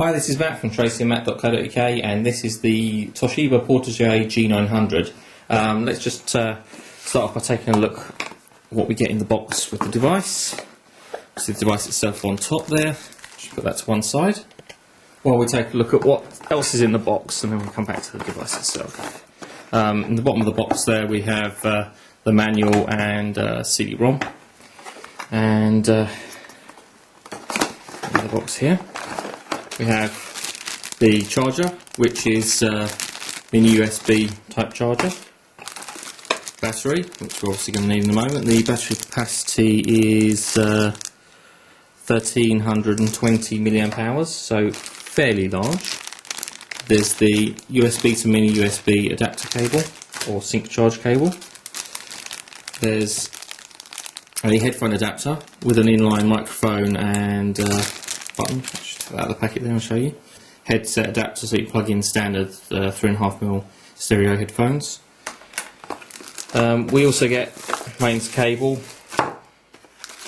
Hi, this is Matt from tracyandmatt.co.uk, and this is the Toshiba Portégé G900. Let's just start off by taking a look at what we get in the box with the device. See the device itself on top there. Just put that to one side while we take a look at what else is in the box, and then we'll come back to the device itself. In the bottom of the box there we have the manual and CD-ROM, and in the box here we have the charger, which is mini USB type charger. Battery, which we're obviously going to need in a moment. The battery capacity is 1320 milliamp hours, so fairly large. There's the USB to mini USB adapter cable, or sync charge cable. There's a headphone adapter with an inline microphone and button. Out of the packet there, I'll show you. Headset adapter, so you plug in standard 3.5mm stereo headphones. We also get mains cable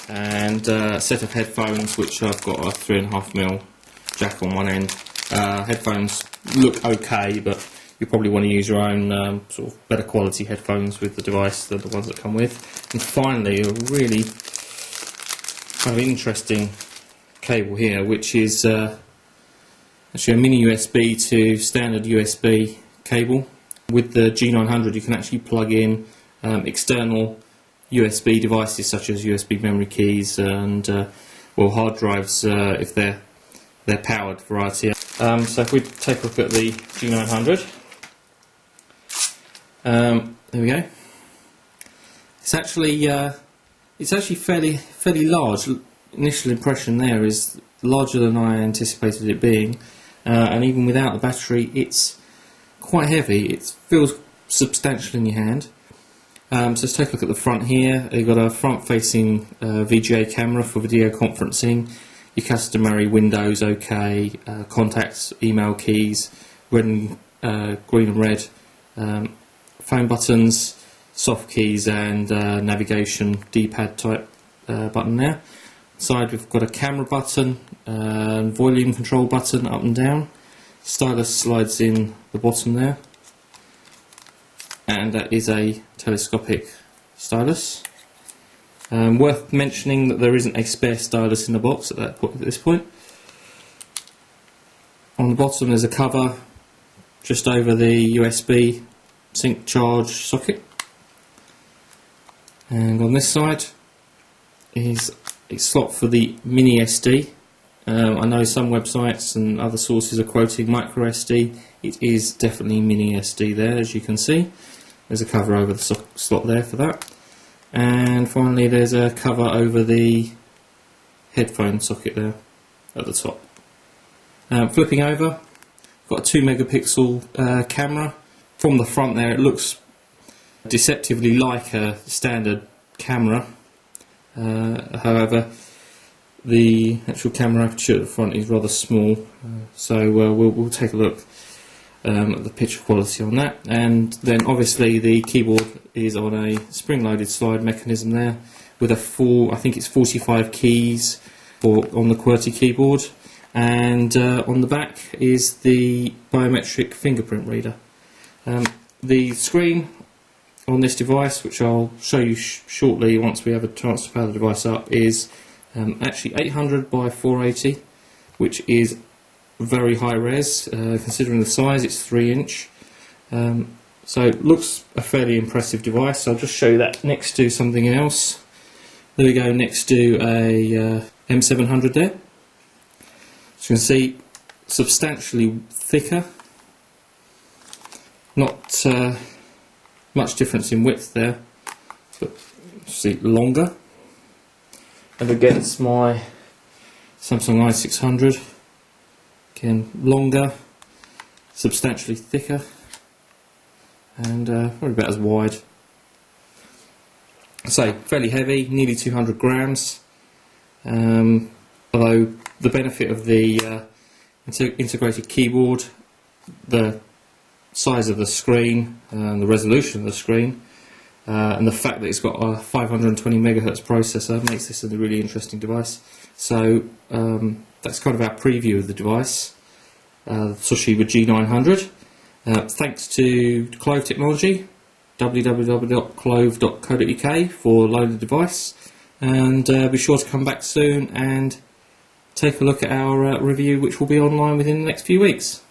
and a set of headphones, which I've got a 3.5mm jack on one end. Headphones look okay, but you probably want to use your own sort of better quality headphones with the device than the ones that come with. And finally, a really kind of interesting cable here, which is actually a mini USB to standard USB cable. With the G900 you can actually plug in external USB devices such as USB memory keys and well, hard drives if they're powered variety. So if we take a look at the G900, there we go. It's actually fairly large. Initial impression there is larger than I anticipated it being, and even without the battery it's quite heavy. It feels substantial in your hand. So let's take a look at the front here. You've got a front facing VGA camera for video conferencing, your customary Windows OK, contacts, email keys, red and green and red, phone buttons, soft keys, and navigation D-pad type button there. Side we've got a camera button, volume control button up and down. Stylus slides in the bottom there, and that is a telescopic stylus. Worth mentioning that there isn't a spare stylus in the box at this point. On the bottom there's a cover just over the USB sync charge socket, and on this side is a slot for the mini SD. I know some websites and other sources are quoting micro SD. It is definitely mini SD there, as you can see. There's a cover over the slot there for that. And finally there's a cover over the headphone socket there at the top. Flipping over, got a 2 megapixel camera. From the front there it looks deceptively like a standard camera. However, the actual camera aperture at the front is rather small, so we'll take a look at the picture quality on that. And then obviously the keyboard is on a spring-loaded slide mechanism there, with a I think it's 45 keys on the QWERTY keyboard, and on the back is the biometric fingerprint reader. The screen on this device, which I'll show you shortly once we have a chance to power the device up, is actually 800 by 480, which is very high res. Considering the size, it's 3-inch. So it looks a fairly impressive device. I'll just show you that next to something else. There we go, next to a M700 there. As you can see, substantially thicker. Not much difference in width there, but see, longer. And against my Samsung i600, again longer, substantially thicker, and probably about as wide. So fairly heavy, nearly 200 grams. Although the benefit of the integrated keyboard, the size of the screen, the resolution of the screen, and the fact that it's got a 520 MHz processor makes this a really interesting device. So that's kind of our preview of the device. Toshiba G900. Thanks to Clove Technology, www.clove.co.uk for loaning the device, and be sure to come back soon and take a look at our review, which will be online within the next few weeks.